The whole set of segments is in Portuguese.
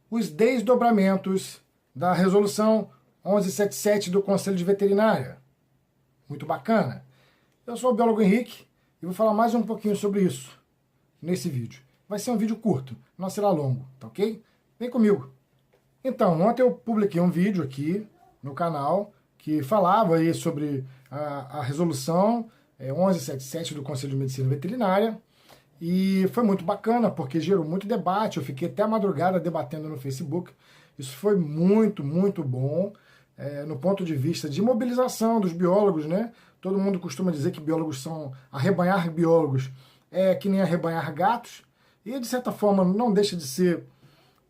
os desdobramentos da resolução 1177 do Conselho de Veterinária. Muito bacana. Eu sou o biólogo Henrique e vou falar mais um pouquinho sobre isso nesse vídeo. Vai ser um vídeo curto, não será longo, tá ok? Vem comigo. Então, ontem eu publiquei um vídeo aqui no canal que falava aí sobre a resolução 1177 do Conselho de Medicina Veterinária. E foi muito bacana, porque gerou muito debate. Eu fiquei até a madrugada debatendo no Facebook. Isso foi muito, muito bom, no ponto de vista de mobilização dos biólogos, né? Todo mundo costuma dizer que biólogos são... Arrebanhar biólogos é que nem arrebanhar gatos. E, de certa forma, não deixa de ser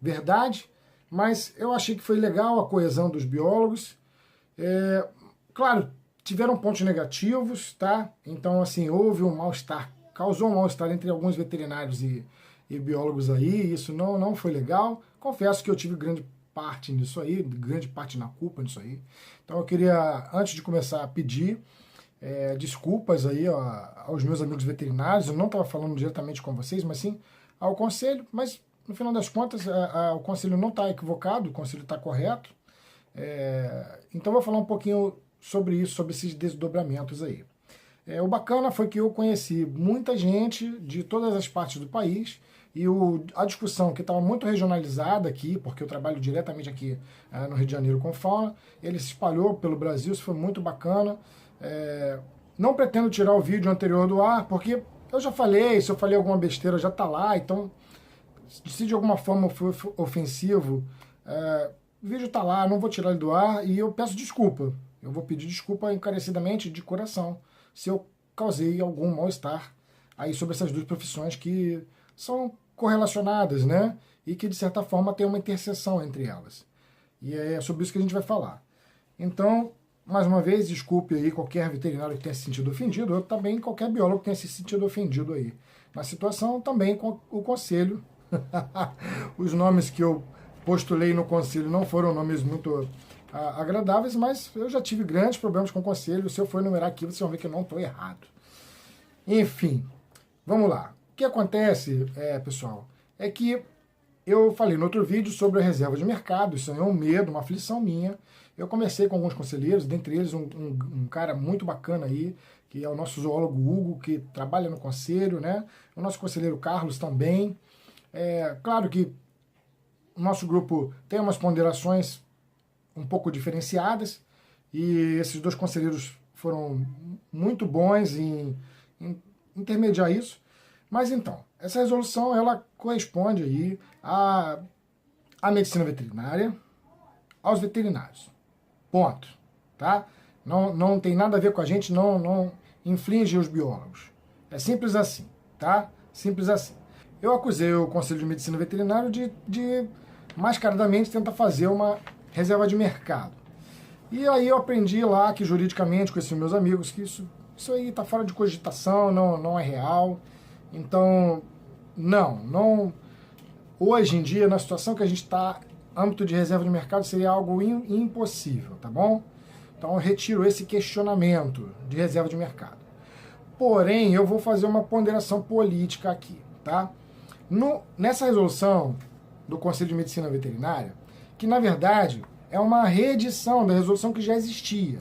verdade. Mas eu achei que foi legal a coesão dos biólogos. Claro, tiveram pontos negativos, tá? Então, assim, houve um mal-estar, causou um mal-estar entre alguns veterinários e biólogos aí, isso não foi legal. Confesso que eu tive grande parte nisso aí, grande parte na culpa nisso aí. Então eu queria, antes de começar, a pedir desculpas aí aos meus amigos veterinários. Eu não estava falando diretamente com vocês, mas sim ao conselho, mas no final das contas o conselho não está equivocado, o conselho está correto. Então eu vou falar um pouquinho sobre isso, sobre esses desdobramentos aí. O bacana foi que eu conheci muita gente de todas as partes do país e a discussão que estava muito regionalizada aqui, porque eu trabalho diretamente aqui no Rio de Janeiro com fauna, ele se espalhou pelo Brasil, isso foi muito bacana. Não pretendo tirar o vídeo anterior do ar, porque eu já falei, se eu falei alguma besteira já está lá, então se de alguma forma foi ofensivo, o vídeo está lá, não vou tirar ele do ar e eu peço desculpa. Eu vou pedir desculpa encarecidamente, de coração, se eu causei algum mal-estar aí sobre essas duas profissões que são correlacionadas, né? E que, de certa forma, tem uma interseção entre elas. E é sobre isso que a gente vai falar. Então, mais uma vez, desculpe aí qualquer veterinário que tenha se sentido ofendido, ou também qualquer biólogo que tenha se sentido ofendido aí. Na situação, também com o conselho. Os nomes que eu postulei no conselho não foram nomes muito agradáveis, mas eu já tive grandes problemas com o conselho. Se eu for enumerar aqui, vocês vão ver que eu não estou errado. Enfim, vamos lá. O que acontece, pessoal, é que eu falei no outro vídeo sobre a reserva de mercado. Isso é um medo, uma aflição minha. Eu conversei com alguns conselheiros, dentre eles um cara muito bacana aí, que é o nosso zoólogo Hugo, que trabalha no conselho, né? O nosso conselheiro Carlos também. Claro que o nosso grupo tem umas ponderações um pouco diferenciadas, e esses dois conselheiros foram muito bons em intermediar isso. Mas então, essa resolução ela corresponde aí à medicina veterinária, aos veterinários. Ponto. Tá? Não tem nada a ver com a gente, não inflige os biólogos. É simples assim, tá? Simples assim. Eu acusei o Conselho de Medicina Veterinária de mascaradamente tentar fazer uma reserva de mercado. E aí eu aprendi lá que juridicamente com esses meus amigos que isso aí está fora de cogitação, não é real. Então, não. Hoje em dia, na situação que a gente está, âmbito de reserva de mercado seria algo impossível, tá bom? Então eu retiro esse questionamento de reserva de mercado. Porém, eu vou fazer uma ponderação política aqui, tá? Nessa resolução do Conselho de Medicina Veterinária, que na verdade é uma reedição da resolução que já existia.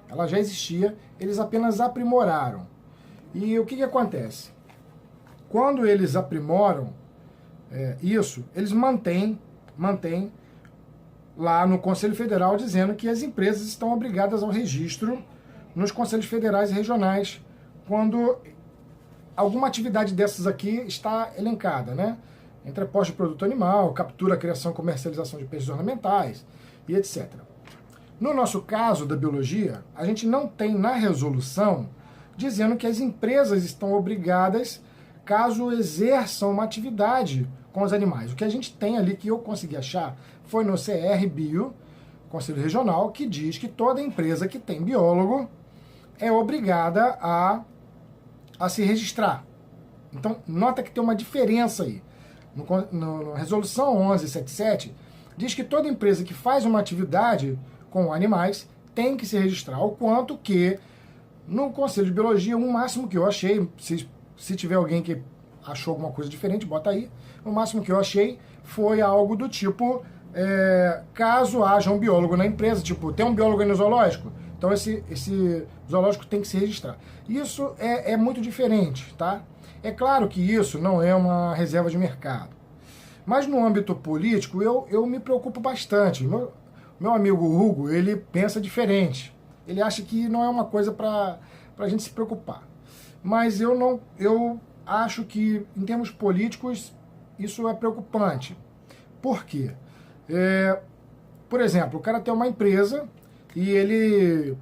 Ela já existia, eles apenas aprimoraram. E o que acontece? Quando eles aprimoram isso, eles mantêm lá no Conselho Federal dizendo que as empresas estão obrigadas ao registro nos conselhos federais e regionais quando alguma atividade dessas aqui está elencada, né? Entreposto de produto animal, captura, criação e comercialização de peixes ornamentais e etc. No nosso caso da biologia, a gente não tem na resolução dizendo que as empresas estão obrigadas caso exerçam uma atividade com os animais. O que a gente tem ali, que eu consegui achar, foi no CR Bio, Conselho Regional, que diz que toda empresa que tem biólogo é obrigada a se registrar. Então, nota que tem uma diferença aí. Na resolução 1177, diz que toda empresa que faz uma atividade com animais tem que se registrar, ao quanto que no Conselho de Biologia, o máximo que eu achei, se tiver alguém que achou alguma coisa diferente, bota aí. O máximo que eu achei foi algo do tipo, caso haja um biólogo na empresa, tipo, tem um biólogo aí no zoológico, então esse zoológico tem que se registrar. Isso é muito diferente, tá? É claro que isso não é uma reserva de mercado. Mas no âmbito político, eu me preocupo bastante. Meu amigo Hugo, ele pensa diferente. Ele acha que não é uma coisa para a gente se preocupar. Mas eu acho que, em termos políticos, isso é preocupante. Por quê? Por exemplo, o cara tem uma empresa e ele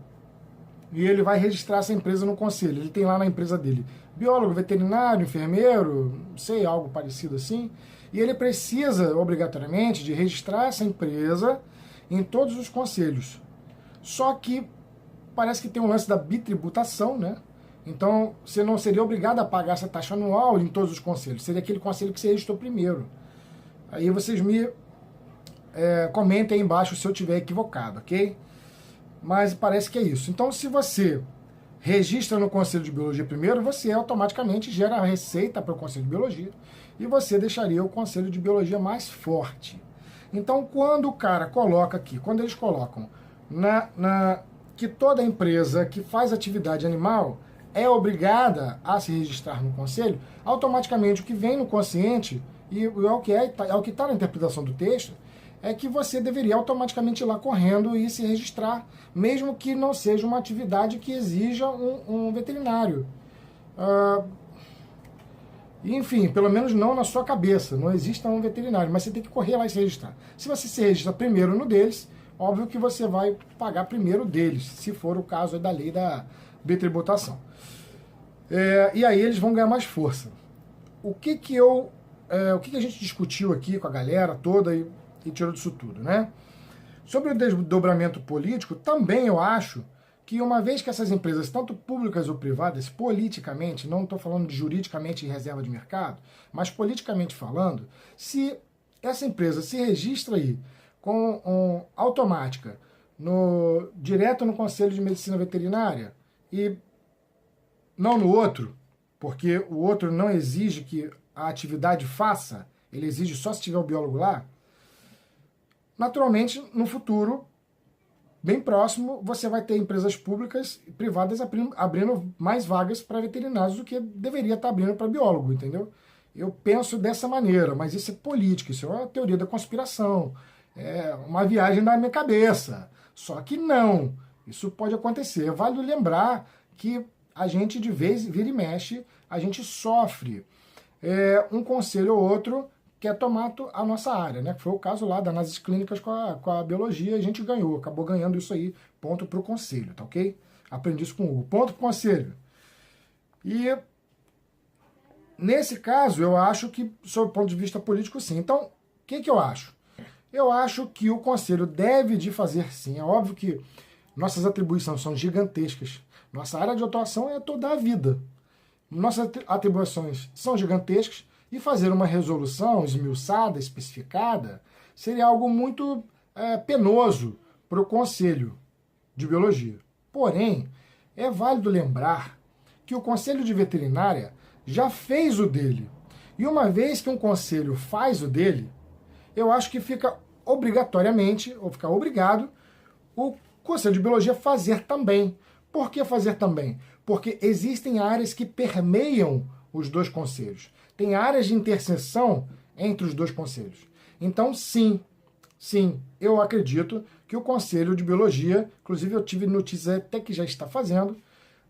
vai registrar essa empresa no conselho. Ele tem lá na empresa dele biólogo, veterinário, enfermeiro, não sei, algo parecido assim. E ele precisa, obrigatoriamente, de registrar essa empresa em todos os conselhos. Só que parece que tem um lance da bitributação, né? Então, você não seria obrigado a pagar essa taxa anual em todos os conselhos. Seria aquele conselho que você registrou primeiro. Aí vocês me comentem aí embaixo se eu estiver equivocado, ok? Mas parece que é isso. Então, se você registra no Conselho de Biologia primeiro, você automaticamente gera a receita para o Conselho de Biologia e você deixaria o Conselho de Biologia mais forte. Então, quando o cara coloca aqui, quando eles colocam que toda empresa que faz atividade animal é obrigada a se registrar no Conselho, automaticamente o que vem no consciente, e é o que está na interpretação do texto, é que você deveria automaticamente ir lá correndo e se registrar, mesmo que não seja uma atividade que exija um veterinário. Enfim, pelo menos não na sua cabeça, não exista um veterinário, mas você tem que correr lá e se registrar. Se você se registra primeiro no deles, óbvio que você vai pagar primeiro deles, se for o caso da lei da bitributação. E aí eles vão ganhar mais força. O que a gente discutiu aqui com a galera toda e tirou disso tudo, né? Sobre o desdobramento político, também eu acho que uma vez que essas empresas, tanto públicas ou privadas, politicamente, não estou falando de juridicamente em reserva de mercado, mas politicamente falando, se essa empresa se registra aí com automática, direto no Conselho de Medicina Veterinária e não no outro, porque o outro não exige que a atividade faça, ele exige só se tiver o biólogo lá, naturalmente, no futuro, bem próximo, você vai ter empresas públicas e privadas abrindo mais vagas para veterinários do que deveria estar abrindo para biólogo, entendeu? Eu penso dessa maneira, mas isso é política, isso é uma teoria da conspiração, é uma viagem da minha cabeça. Só que não, isso pode acontecer. Vale lembrar que a gente, de vez vira e mexe, a gente sofre um conselho ou outro quer tomar a nossa área, né? Que foi o caso lá das análises clínicas com a biologia, a gente acabou ganhando isso aí, ponto pro conselho, tá ok? Aprendi isso com o Hugo, ponto pro conselho. E nesse caso, eu acho que, sob o ponto de vista político, sim. Então, o que eu acho? Eu acho que o conselho deve de fazer sim. É óbvio que nossas atribuições são gigantescas. Nossa área de atuação é toda a vida. Nossas atribuições são gigantescas e fazer uma resolução esmiuçada, especificada, seria algo muito penoso para o Conselho de Biologia. Porém, é válido lembrar que o Conselho de Veterinária já fez o dele. E uma vez que um conselho faz o dele, eu acho que fica obrigatoriamente, ou fica obrigado, o Conselho de Biologia fazer também. Por que fazer também? Porque existem áreas que permeiam os dois conselhos. Tem áreas de interseção entre os dois conselhos. Então, sim, eu acredito que o Conselho de Biologia, inclusive eu tive notícias até que já está fazendo,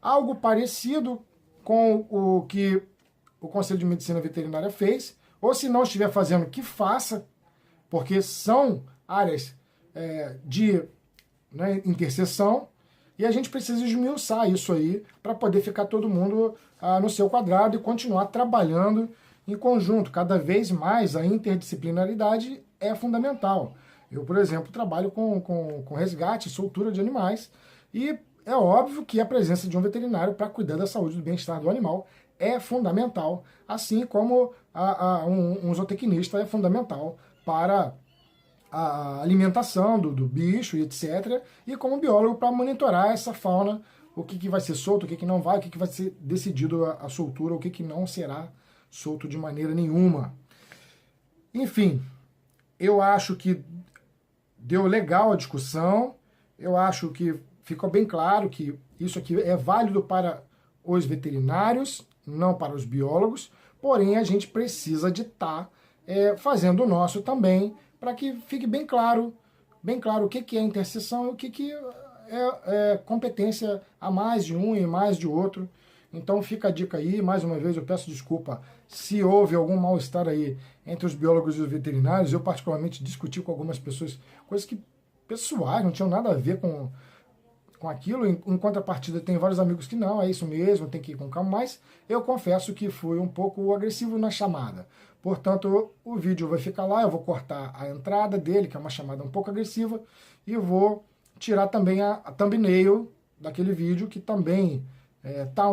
algo parecido com o que o Conselho de Medicina Veterinária fez, ou se não estiver fazendo, que faça, porque são áreas de interseção, e a gente precisa esmiuçar isso aí para poder ficar todo mundo no seu quadrado e continuar trabalhando em conjunto. Cada vez mais a interdisciplinaridade é fundamental. Eu, por exemplo, trabalho com resgate e soltura de animais e é óbvio que a presença de um veterinário para cuidar da saúde e do bem-estar do animal é fundamental, assim como um zootecnista é fundamental para a alimentação do bicho e etc. E como biólogo para monitorar essa fauna, o que vai ser solto, o que não vai, o que vai ser decidido a soltura, o que não será solto de maneira nenhuma. Enfim, eu acho que deu legal a discussão, eu acho que ficou bem claro que isso aqui é válido para os veterinários, não para os biólogos, porém a gente precisa de estar fazendo o nosso também, para que fique bem claro o que é interseção e o que é competência a mais de um e mais de outro. Então fica a dica aí, mais uma vez eu peço desculpa se houve algum mal-estar aí entre os biólogos e os veterinários. Eu particularmente discuti com algumas pessoas coisas que pessoais, não tinham nada a ver com aquilo. Em contrapartida tem vários amigos que não, é isso mesmo, tem que ir com calma, mas eu confesso que fui um pouco agressivo na chamada. Portanto, o vídeo vai ficar lá, eu vou cortar a entrada dele, que é uma chamada um pouco agressiva, e eu vou tirar também a thumbnail daquele vídeo, que também tá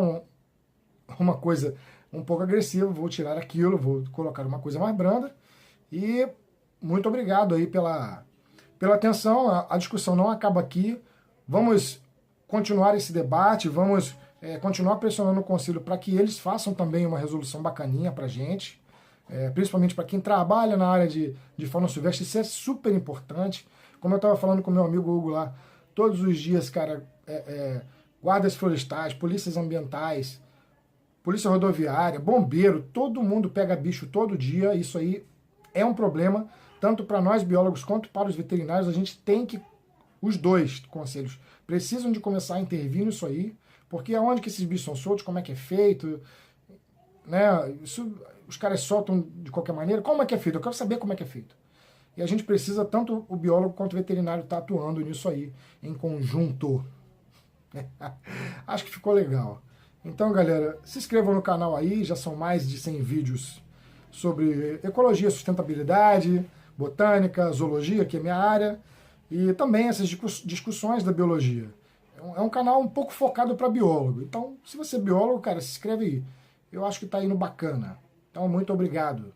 uma coisa um pouco agressiva. Vou tirar aquilo, vou colocar uma coisa mais branda. E muito obrigado aí pela atenção. A discussão não acaba aqui. Vamos continuar esse debate, vamos continuar pressionando o Conselho para que eles façam também uma resolução bacaninha para a gente, principalmente para quem trabalha na área de fauna silvestre. Isso é super importante. Como eu estava falando com meu amigo Hugo lá, todos os dias, cara, guardas florestais, polícias ambientais, polícia rodoviária, bombeiro, todo mundo pega bicho todo dia. Isso aí é um problema, tanto para nós biólogos quanto para os veterinários. A gente tem que, os dois conselhos precisam de começar a intervir nisso aí, porque aonde que esses bichos são soltos, como é que é feito, né? Isso, os caras soltam de qualquer maneira, como é que é feito? Eu quero saber como é que é feito. E a gente precisa, tanto o biólogo quanto o veterinário, estar atuando nisso aí, em conjunto. Acho que ficou legal. Então, galera, se inscrevam no canal aí, já são mais de 100 vídeos sobre ecologia, sustentabilidade, botânica, zoologia, que é minha área, e também essas discussões da biologia. É um canal um pouco focado para biólogo. Então, se você é biólogo, cara, se inscreve aí. Eu acho que está indo bacana. Então, muito obrigado.